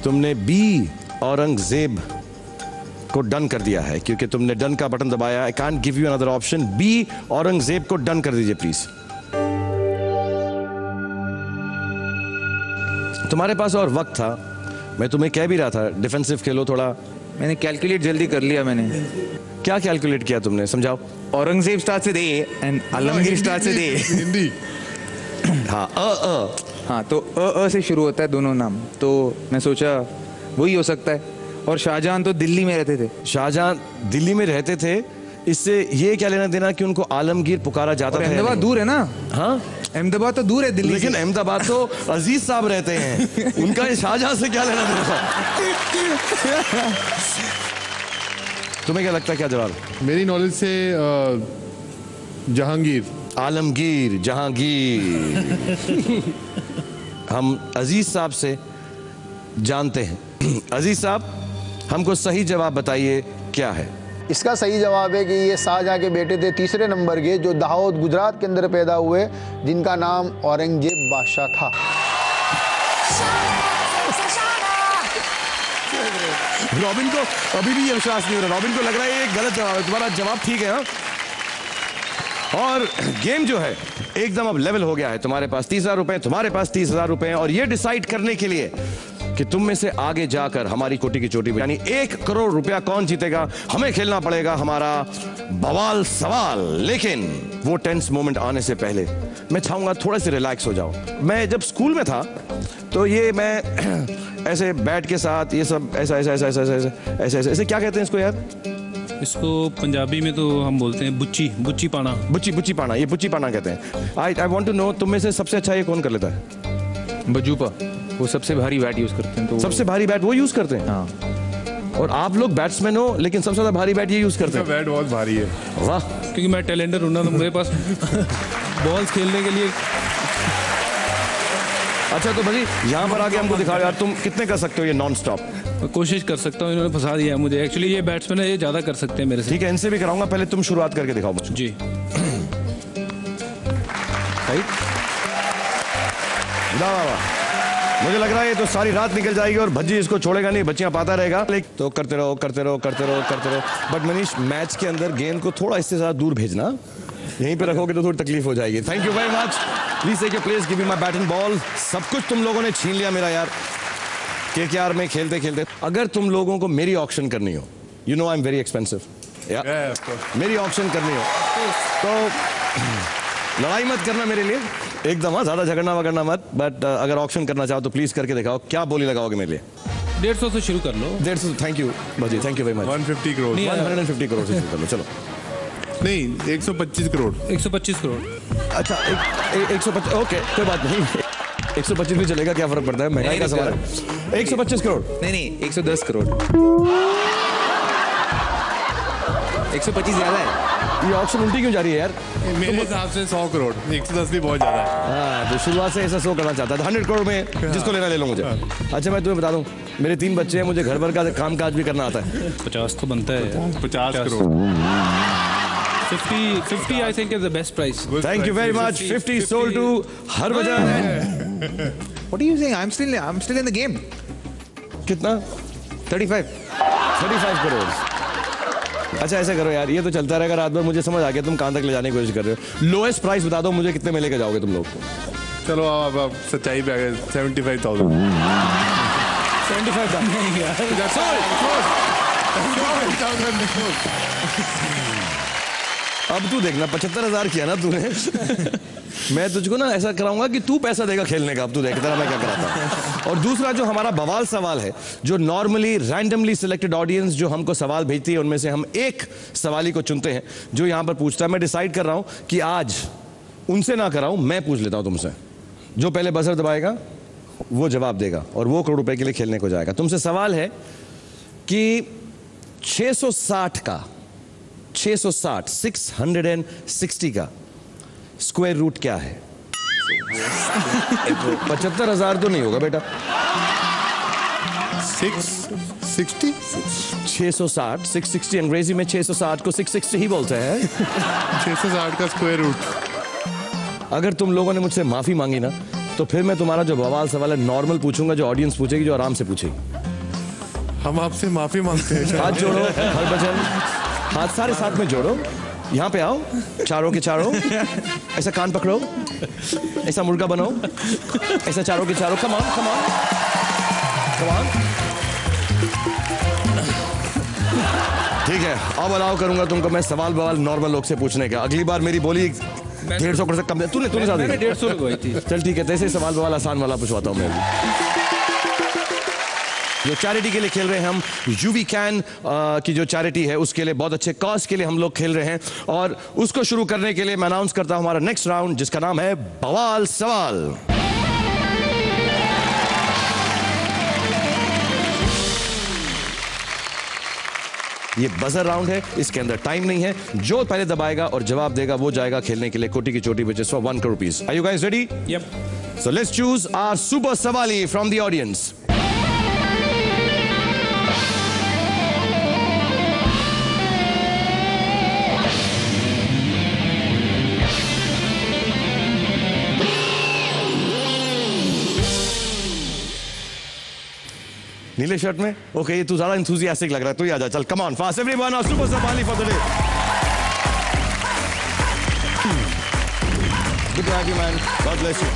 तुमने बी औरंगजेब को डन कर दिया है, क्योंकि तुमने डन का बटन दबाया। I can't give you another option. B Aurangzeb को डन कर दीजिए प्लीज। तुम्हारे पास और वक्त था, मैं तुम्हें कह भी रहा था डिफेंसिव खेलो थोड़ा। मैंने कैलकुलेट जल्दी कर लिया। मैंने क्या कैलकुलेट किया तुमने, समझाओ। Aurangzeb start with A and Alamgir start with A. Hindi. हाँ, हाँ, तो अ से शुरू होता है दोनों नाम, तो मैं सोचा वही हो सकता है। और शाहजहां तो दिल्ली में रहते थे। शाहजहां दिल्ली में रहते थे, इससे ये क्या लेना देना कि उनको आलमगीर पुकारा जाता था? अहमदाबाद दूर है ना। हाँ, अहमदाबाद तो दूर है दिल्ली लेकिन अहमदाबाद तो अजीज साहब रहते हैं, उनका शाहजहां से क्या लेना देना? तुम्हें क्या लगता है, क्या जवाब? मेरी नॉलेज से जहांगीर। आलमगीर, जहांगीर। हम अजीज साहब से जानते हैं। अजीज साहब हमको सही जवाब बताइए क्या है? इसका सही जवाब है कि ये शाहजहां के बेटे थे, तीसरे नंबर के, जो दाहोद गुजरात के अंदर पैदा हुए, जिनका नाम औरंगजेब बादशाह था। रॉबिन को अभी भी ये विश्वास नहीं हो रहा। रॉबिन को लग रहा है ये गलत जवाब है। तुम्हारा जवाब ठीक है। हाँ? और गेम जो है एकदम अब लेवल हो गया है। तुम्हारे पास 30,000 रुपए, तुम्हारे पास 30,000 रुपए, और ये डिसाइड करने के लिए कि तुम में से आगे जाकर हमारी कोटी की चोटी यानी 1 करोड़ रुपया कौन जीतेगा, हमें खेलना पड़ेगा हमारा बवाल सवाल। लेकिन वो टेंस मोमेंट आने से पहले मैं चाहूंगा थोड़ा सा रिलैक्स हो जाओ। मैं जब स्कूल में था तो ये मैं ऐसे बैट के साथ ये सब ऐसा ऐसा ऐसा ऐसा ऐसा ऐसा ऐसा ऐसे क्या कहते हैं इसको यार? इसको पंजाबी में तो हम बोलते हैं बुच्ची, बुच्ची पाना। बुच्ची पाना, ये बुच्ची पाना कहते हैं। आई वांट टू नो तुम में से सबसे अच्छा ये कौन कर लेता है? बजूपा, वो सबसे भारी बैट यूज करते हैं। तो सबसे भारी बैट वो यूज करते हैं? हाँ। और आप लोग बैट्समैन हो लेकिन सबसे ज्यादा भारी बैट ये यूज करते हैं? बैट बहुत भारी है। वाह, क्योंकि मैं टैलेंटर हूं ना, तो मेरे पास बॉल्स खेलने के लिए। अच्छा तो भाई यहाँ पर आके हमको दिखाओ यार, तुम कितने कर सकते हो ये नॉन स्टॉप? कोशिश कर सकता हूँ, इन्होंने फंसा दिया मुझे। एक्चुअली ये बैट्समैन है, ये ज्यादा कर सकते हैं मेरे से। ठीक है, इनसे भी कराऊंगा, पहले तुम शुरुआत करके दिखाओ मुझे। जी वाह वाह वाह, मुझे लग रहा है ये तो सारी रात निकल जाएगी और भज्जी इसको छोड़ेगा नहीं, बच्चियां पाता रहेगा। तो करते रहो करते रहो करते रहो करते रहो। बट मनीष, मैच के अंदर गेंद को थोड़ा इससे ज्यादा दूर भेजना, यहीं पे रखोगे तो थोड़ी तकलीफ हो जाएगी। Thank you very much, please take your place, give me my bat and ball. सब कुछ तुम लोगों ने छीन लिया मेरा यार। केकेआर में खेलते खेलते अगर तुम लोगों को मेरी ऑक्शन करनी हो, you know I am very expensive, मेरी ऑक्शन करनी हो तो लड़ाई मत करना मेरे लिए एकदम, हाँ ज्यादा झगड़ना वगड़ना मत। बट अगर ऑक्शन करना चाहो तो प्लीज करके दिखाओ, क्या बोली लगाओगे मेरे लिए? 150 से शुरू कर लो। 150, थैंक यू भाजी, thank you very much. 150 crore. 150 crore से शुरू कर लो, चलो। नहीं, 125 करोड़। 125 करोड़। अच्छा 125, ओके कोई बात नहीं, 125 भी चलेगा, क्या फर्क पड़ता है, महंगाई का सवाल है। 125 करोड़ नहीं 110 करोड़। 125 ज्यादा है। ये ऑप्शन उल्टी क्यों जा रही है यार? मेरे हिसाब से 100 करोड़, 110 भी बहुत ज्यादा है। हाँ तो शुरुआत से ऐसा 100 करना चाहता था, 100 करोड़ में जिसको लेना ले लो मुझे। अच्छा मैं तुम्हें बता दूं, मेरे 3 बच्चे हैं, मुझे घर भर का काम काज भी करना आता है। 50 तो बनता है। 50 crore. 50 I think is the best price. Thank you very much. 50 sold to Harbhajan. What are you saying? I'm still in the game. कितना? 35 करोड़। अच्छा ऐसा करो यार, ये तो चलता रहेगा रात भर, मुझे समझ आ गया तुम कहां तक ले जाने की कोशिश कर रहे हो। लोएस्ट प्राइस बता दो मुझे, कितने में लेके जाओगे तुम लोग? चलो आप सच्चाई पे आ गए, 75,000। 75,000। अब तू देखना 75,000 किया ना तूने। मैं तुझको ना ऐसा कराऊंगा कि तू पैसा देगा खेलने का। अब तू देख तेरा मैं क्या कराता। और दूसरा जो हमारा बवाल सवाल है, जो नॉर्मली रैंडमली सिलेक्टेड ऑडियंस जो हमको सवाल भेजती है, उनमें से हम एक सवाली को चुनते हैं जो यहां पर पूछता है। मैं डिसाइड कर रहा हूं कि आज उनसे ना कराऊं, मैं पूछ लेता हूं तुमसे। जो पहले बजर दबाएगा वो जवाब देगा और वो करोड़ रुपए के लिए खेलने को जाएगा। तुमसे सवाल है कि 660 का स्क्वायर रूट क्या है? 75,000 तो नहीं होगा बेटा। 660 660 अंग्रेजी में 660 को 660 ही बोलते हैं। 660 का स्क्वायर रूट। अगर तुम लोगों ने मुझसे माफी मांगी ना, तो फिर मैं तुम्हारा जो बवाल सवाल है नॉर्मल पूछूंगा, जो ऑडियंस पूछेगी, जो आराम से पूछेगी। हम आपसे माफी मांगते हैं। हाथ जोड़ो हरभजन, हाथ सारे साथ में जोड़ो, यहाँ पे आओ, चारों के चारों, ऐसा कान पकड़ो, ऐसा मुर्गा बनो, ऐसा चारों के चारों। Come on come on come on. ठीक है, अब अलाउ करूंगा तुमको मैं सवाल बवाल नॉर्मल लोग से पूछने का। अगली बार मेरी बोली 150 करोड़ से कम। तूने ज्यादा 150 लगवाई थी। चल ठीक है, तैसे सवाल बवाल आसान वाला पूछवाता हूँ मैं। जो चैरिटी के लिए खेल रहे हैं हम, यूवी कैन की जो चैरिटी है उसके लिए बहुत अच्छे कॉज के लिए हम लोग खेल रहे हैं। और उसको शुरू करने के लिए मैं अनाउंस करता हूं हमारा नेक्स्ट राउंड, जिसका नाम है बवाल सवाल। ये बजर राउंड है, इसके अंदर टाइम नहीं है। जो पहले दबाएगा और जवाब देगा वो जाएगा खेलने के लिए कोटी की चोटी, which is for 1 crore rupees. Are you guys ready? Yep. So let's choose our super sawali from the audience. नीले शर्ट में? ओके, ये तू ज्यादा enthusiastic लग रहा है, तू ही आ जा। चल कम ऑन फास्ट एवरीवन, और सुपर सवाली for the day. Good to have you man, God bless you.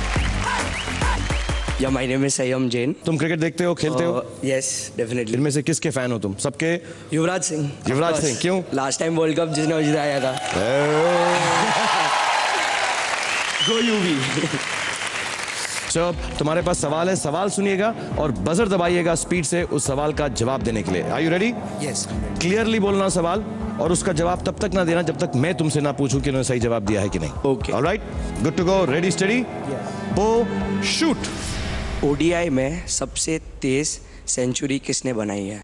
या my name is Sayam Jain. तुम क्रिकेट देखते हो, खेलते हो? Yes definitely. इनमें से किसके फैन हो तुम? सबके? युवराज सिंह। युवराज सिंह, क्यों? लास्ट टाइम वर्ल्ड कप जिसने जिताया था। गो यूवी। सो तुम्हारे पास सवाल है, सवाल सुनिएगा और बजर दबाइएगा स्पीड से उस सवाल का जवाब देने के लिए। Are you ready? Yes. Clearly बोलना सवाल, और उसका जवाब तब तक ना देना जब तक मैं तुमसे ना पूछूं कि उन्होंने सही जवाब दिया है कि नहीं। Okay. Alright, good to go, ready steady, बो शूट। ओडीआई में सबसे तेज सेंचुरी किसने बनाई है?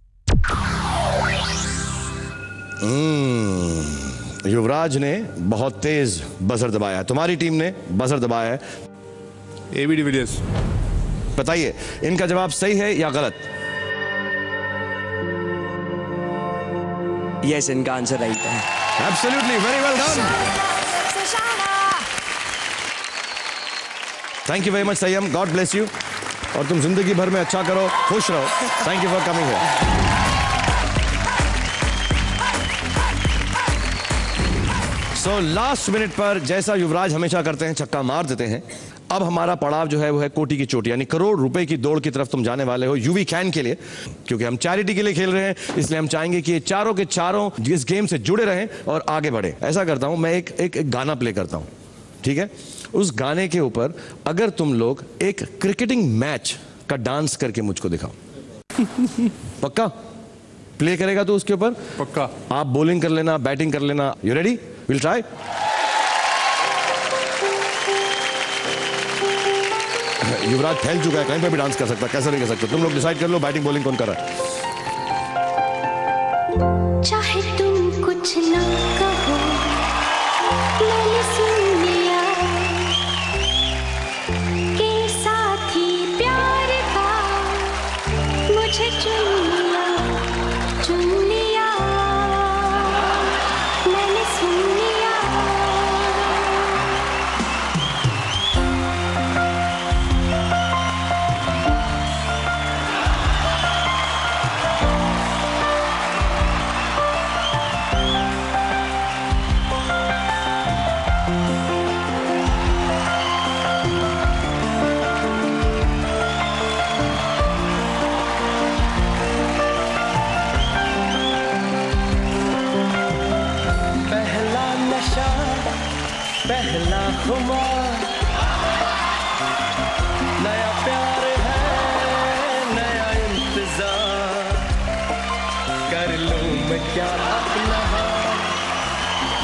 युवराज ने बहुत तेज बजर दबाया है, तुम्हारी टीम ने बजर दबाया है। AB de Villiers. बताइए इनका जवाब सही है या गलत? यस, इनका आंसर राइट है। Absolutely, very well done. Thank you very much Sayam, God bless you, और तुम जिंदगी भर में अच्छा करो, खुश रहो। Thank you for coming here. So last minute पर जैसा युवराज हमेशा करते हैं, छक्का मार देते हैं। अब हमारा पड़ाव जो है वो है कोटी की चोटी, यानी करोड़ रुपए की दौड़ की तरफ तुम जाने वाले हो यूवी कैन के लिए। क्योंकि हम चैरिटी के लिए खेल रहे हैं, इसलिए हम चाहेंगे कि ये चारों के चारों इस गेम से जुड़े रहें और आगे बढ़े। ऐसा करता हूं मैं, एक गाना प्ले करता हूं, ठीक है? उस गाने के ऊपर अगर तुम लोग एक क्रिकेटिंग मैच का डांस करके मुझको दिखाओ। पक्का? प्ले करेगा तो उसके ऊपर? पक्का। आप बॉलिंग कर लेना, बैटिंग कर लेना। You ready? Will try. Yuvraj fail चुका है, कहीं पे भी डांस कर सकता, कैसे नहीं कर सकता? तुम लोग डिसाइड कर लो बैटिंग बॉलिंग कौन कर रहा है। चाहे तुम कुछ न कहो, मैंने सुन लिया कि साथी प्यार का मुझे चुन लिया, मैंने सुन लिया। पहला खुमार, नया प्यार है, नया इंतजार, कर लूं मैं क्या अपना हाल,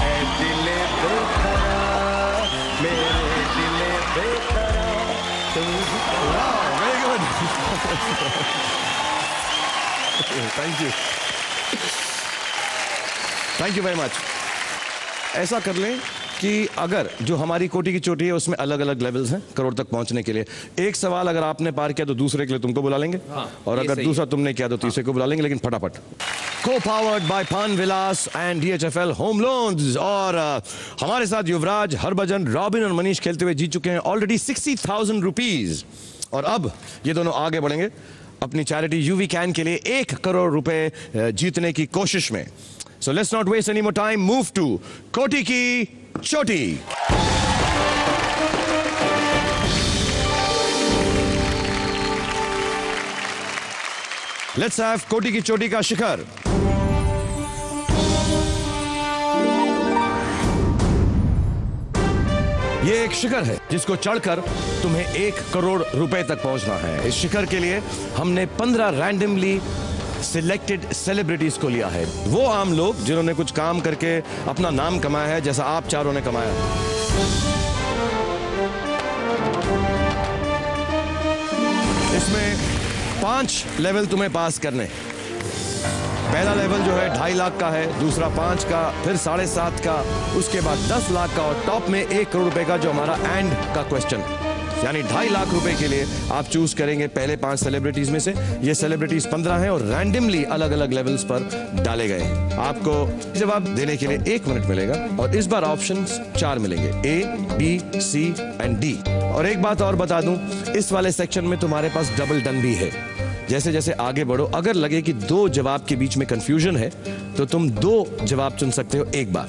ऐ दिले बेकरार, मेरे दिले बेकरार तुम। Very good, thank you, thank you very much. ऐसा कर लें कि अगर जो हमारी कोटी की चोटी है उसमें अलग अलग लेवल्स हैं करोड़ तक पहुंचने के लिए। एक सवाल अगर आपने पार किया तो दूसरे के लिए तुमको बुला लेंगे, और अगर दूसरा तुमने किया तो तीसरे को बुला लेंगे, लेकिन फटाफट। को-पावर्ड bye Pan Vilas and DHFL home loans. और हमारे साथ युवराज, हरभजन, रॉबिन और मनीष खेलते हुए जीत चुके हैं ऑलरेडी 60,000 रुपीज। और अब ये दोनों आगे बढ़ेंगे अपनी चैरिटी यूवी कैन के लिए 1 करोड़ रुपए जीतने की कोशिश में। So let's not waste any more time. Move to कोटी की चोटी। Let's have कोटी की चोटी का शिखर। ये एक शिखर है जिसको चढ़कर तुम्हें 1 करोड़ रुपए तक पहुंचना है। इस शिखर के लिए हमने 15 रैंडमली सिलेक्टेड सेलिब्रिटीज को लिया है। वो आम लोग जिन्होंने कुछ काम करके अपना नाम कमाया है, जैसा आप चारों ने कमाया। इसमें 5 लेवल तुम्हें पास करने। पहला लेवल जो है 2.5 लाख का है, दूसरा 5 का, फिर 7.5 का, उसके बाद 10 लाख का, और टॉप में 1 करोड़ रुपए का जो हमारा एंड का क्वेश्चन है। यानी 2.5 लाख रुपए के लिए आप चूज करेंगे पहले 5 सेलिब्रिटीज में से। ये सेलिब्रिटीज 15 हैं और रैंडमली अलग अलग लेवल्स पर डाले गए हैं। आपको जवाब देने के लिए 1 मिनट मिलेगा और इस बार ऑप्शंस 4 मिलेंगे, A, B, C and D। और एक बात और बता दूं, इस वाले सेक्शन में तुम्हारे पास डबल डन भी है। जैसे जैसे आगे बढ़ो, अगर लगे कि 2 जवाब के बीच में कंफ्यूजन है तो तुम 2 जवाब चुन सकते हो एक बार,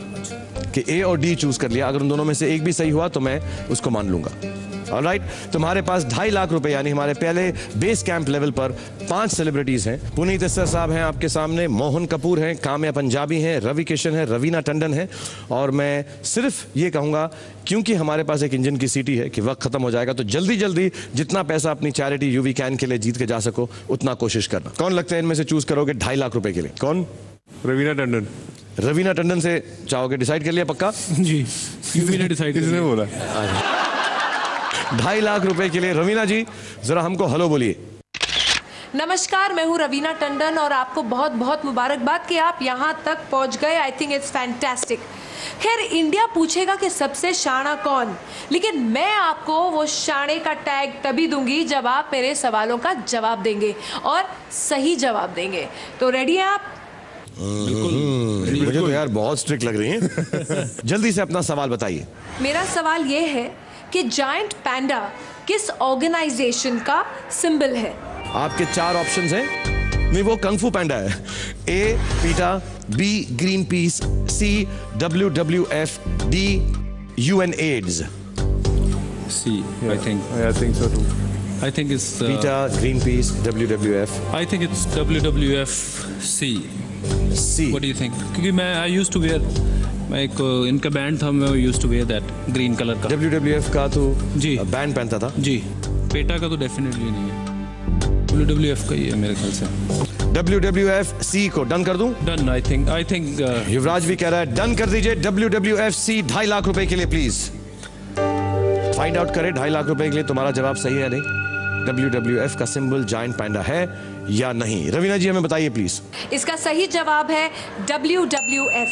कि A और D चूज कर लिया। अगर उन दोनों में से एक भी सही हुआ तो मैं उसको मान लूंगा। ऑलराइट, तुम्हारे पास 2.5 लाख रुपए यानी हमारे पहले बेस कैंप लेवल पर 5 सेलिब्रिटीज हैं। पुनीत इस्सर साहब हैं आपके सामने, मोहन कपूर हैं, काम्या पंजाबी हैं, रवि किशन है, रवीना टंडन है। और मैं सिर्फ ये कहूंगा क्योंकि हमारे पास एक इंजन की सीटी है कि वक्त खत्म हो जाएगा, तो जल्दी जल्दी जितना पैसा अपनी चैरिटी यूवी कैन के लिए जीत के जा सको उतना कोशिश करना। कौन लगता है इनमें से चूज करोगे 2.5 लाख रुपए के लिए? कौन? रवीना टंडन। रवीना टंडन से चाहोगे? डिसाइड कर लिया पक्का? जी, यूवी ने डिसाइड कर किसने बोला? 2.5 लाख रुपए के लिए रवीना जी जरा हमको हेलो बोलिए। नमस्कार, मैं हूँ रवीना टंडन और आपको बहुत बहुत मुबारकबाद कि आप यहाँ तक पहुँच गए। I think it's fantastic. खैर, इंडिया पूछेगा कि सबसे शाना कौन, लेकिन मैं आपको वो शाने का टैग तभी दूंगी जब आप मेरे सवालों का जवाब देंगे और सही जवाब देंगे। तो रेडी हैं आप? बिल्कुल। मुझे तो यार बहुत स्ट्रिक्ट लग रही हैं। जल्दी से अपना सवाल बताइए। मेरा सवाल ये है कि जायंट पैंडा किस ऑर्गेनाइजेशन का सिंबल है? आपके 4 ऑप्शंस हैं। नहीं, वो कंग फू पैंडा है। A PETA, B Greenpeace, C WWF, D UN AIDS। C, I think so too. I think it's PETA, Greenpeace, WWF. I think it's WWF C. What do you think? क्योंकि मैं I used to wear, मैं एक इनका band था, मैं used to wear that green color का। WWF का तो जी बैंड पहनता था जी। पेटा का तो डेफिनेटली नहीं है, WWF का ही है मेरे ख्याल से। WWF C को डन कर दूं? डन। I think युवराज भी कह रहा है डन कर दीजिए। WWF C 2.5 लाख रुपए के लिए प्लीज फाइंड आउट करें 2.5 लाख रुपए के लिए तुम्हारा जवाब सही है नहीं। WWF का सिंबल जायंट पैंडा है या नहीं? रवीना जी हमें बताइए प्लीज। इसका सही जवाब है WWF।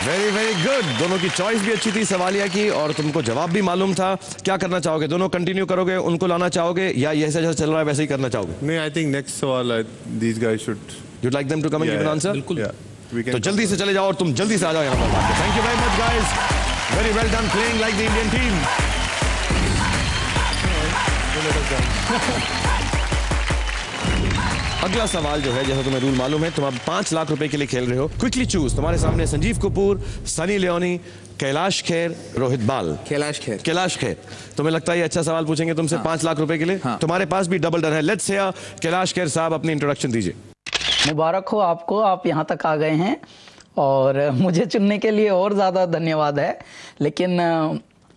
Very very good. दोनों की चॉइस भी अच्छी थी सवालिया की और तुमको जवाब भी मालूम था। क्या करना चाहोगे? दोनों कंटिन्यू करोगे, उनको लाना चाहोगे या जैसे जैसे चल रहा है वैसे ही करना चाहोगे? नहीं, आई थिंक नेक्स्ट सवाल these guys should you'd like them to come and give an answer? बिल्कुल। तो जल्दी से चले जाओ और तुम जल्दी से आ जाओ यहाँ पर। Thank you very much guys, very well done playing like the Indian team. अगला सवाल जो है, जैसा तुम्हें रूल मालूम है, तुम अब 5 लाख रुपए के लिए खेल रहे हो। Quickly choose. तुम्हारे सामने संजीव कपूर, सनी लियोनी, कैलाश खेर, रोहित बाल। कैलाश खेर। तुम्हें लगता है ये अच्छा सवाल पूछेंगे तुमसे? 5 लाख रुपए के लिए तुम्हारे पास भी डबल डन है। लेट्स हियर कैलाश खेर साहब, अपनी इंट्रोडक्शन दीजिए। मुबारक हो आपको, आप यहाँ तक आ गए हैं और मुझे चुनने के लिए और ज़्यादा धन्यवाद है। लेकिन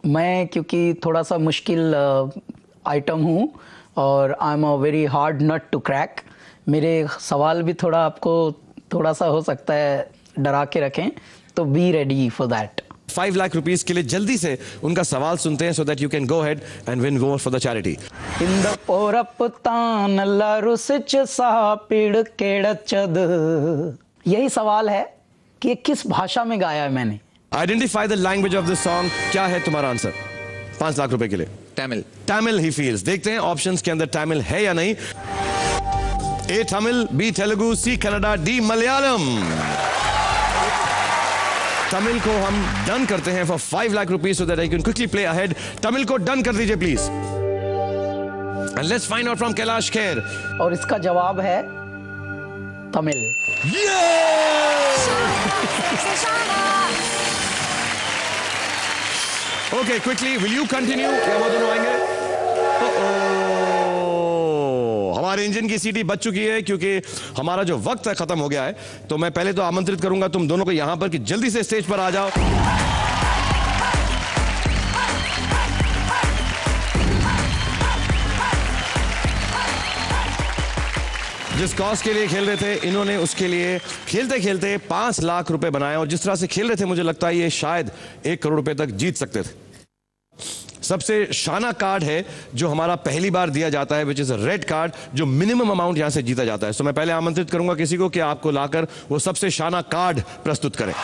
मैं क्योंकि थोड़ा सा मुश्किल आइटम हूँ और I am a very hard nut to crack, मेरे सवाल भी थोड़ा आपको थोड़ा सा हो सकता है डरा के रखें, तो be ready for that. 5 lakh rupees के लिए जल्दी से उनका सवाल सुनते हैं, so that you can go ahead and win more for the charity. इंद पोरप तान लरुसिच सापिड़ केड़चद। यही सवाल है कि किस भाषा में गाया है मैंने। Identify the language of this song. क्या है तुम्हारा आंसर 5 लाख रुपए के लिए? Tamil he feels. देखते हैं ऑप्शंस के अंदर तमिल है या नहीं। ए तमिल, बी तेलुगु, सी कन्नड़ा, डी मलयालम। तमिल को हम डन करते हैं for 5 lakh rupees, so that I can quickly play ahead. Tamil को डन कर दीजिए please. And let's find out from Kailash Kher. और इसका जवाब है Tamil. Okay, quickly will you continue? क्या वो दोनों आएंगे? हमारे इंजन की सीटी बच चुकी है क्योंकि हमारा जो वक्त है खत्म हो गया है। तो मैं पहले तो आमंत्रित करूंगा तुम दोनों को यहां पर कि जल्दी से स्टेज पर आ जाओ। जिस कॉज के लिए खेल रहे थे इन्होंने, उसके लिए खेलते खेलते 5 लाख रुपए बनाए और जिस तरह से खेल रहे थे मुझे लगता है ये शायद 1 करोड़ रुपए तक जीत सकते थे। सबसे शाना कार्ड है जो हमारा पहली बार दिया जाता है, which is a red card, जो मिनिमम अमाउंट यहां से जीता जाता है। तो मैं पहले आमंत्रित करूंगा किसी को कि आपको लाकर वो सबसे शाना कार्ड प्रस्तुत करें।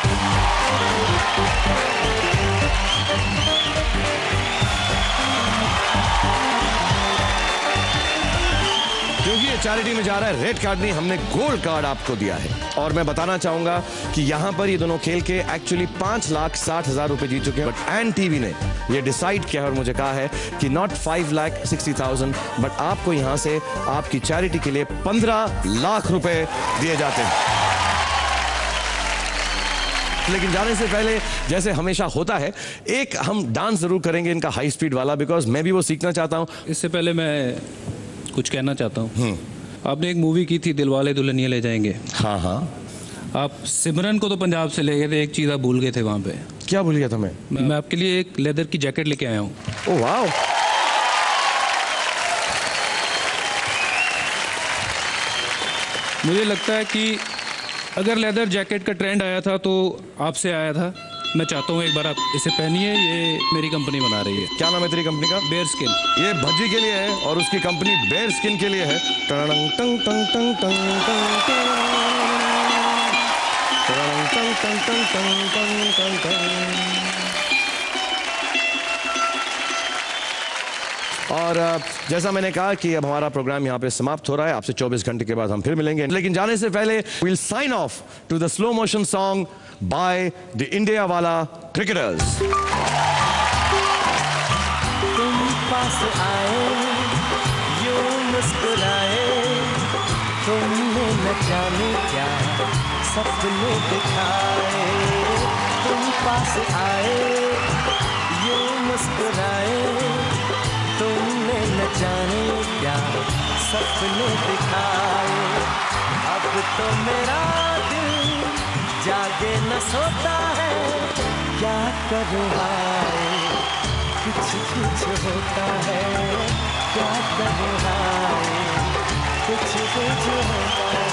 क्योंकि ये चैरिटी में जा रहा है, रेड कार्ड नहीं, हमने गोल्ड कार्ड आपको दिया है। और मैं बताना चाहूंगा कि यहां पर ये दोनों खेल के एक्चुअली 5,60,000 रुपए जीत चुके हैं, बट एन टीवी ने ये डिसाइड किया और मुझे कहा है कि नॉट 5,60,000 बट आपको यहां से आपकी चैरिटी के लिए 15 लाख रुपए दिए जाते हैं। लेकिन जाने से पहले जैसे हमेशा होता है, एक हम डांस जरूर करेंगे इनका हाई स्पीड वाला, बिकॉज मैं भी वो सीखना चाहता हूँ। इससे पहले मैं कुछ कहना चाहता हूँ। आपने एक मूवी की थी दिलवाले दुल्हनिया ले जाएंगे। हाँ हाँ। आप सिमरन को तो पंजाब से ले गए थे, एक चीज़ आप भूल गए थे वहाँ पे। क्या भूल गया था मैं आपके लिए एक लेदर की जैकेट लेके आया हूँ। ओह वाह। मुझे लगता है कि अगर लेदर जैकेट का ट्रेंड आया था तो आपसे आया था। मैं चाहता हूँ एक बार आप इसे पहनिए, ये मेरी कंपनी बना रही है। क्या नाम है तेरी कंपनी का? Bare skin. ये भज्जी के लिए है और उसकी कंपनी बेयर स्किन के लिए है। टंग टंग टंग टंग टंग टंग टंग टंग टंग टंग टंग टंग। और जैसा मैंने कहा कि अब हमारा प्रोग्राम यहाँ पे समाप्त हो रहा है। आपसे 24 घंटे के बाद हम फिर मिलेंगे, लेकिन जाने से पहले we'll sign off to the slow motion song by the India वाला क्रिकेटर्स। तुम पास आए यूं मुस्कुराए, तुमने न जाने क्या सपने दिखाए। तुम पास आए यूं मुस्कुराए, तुमने न जाने क्या सपने दिखाए। अब तो मेरा दिल जागे न सोता है, क्या करूँ हाय कुछ कुछ होता है, क्या करूँ हाय कुछ कुछ होता है।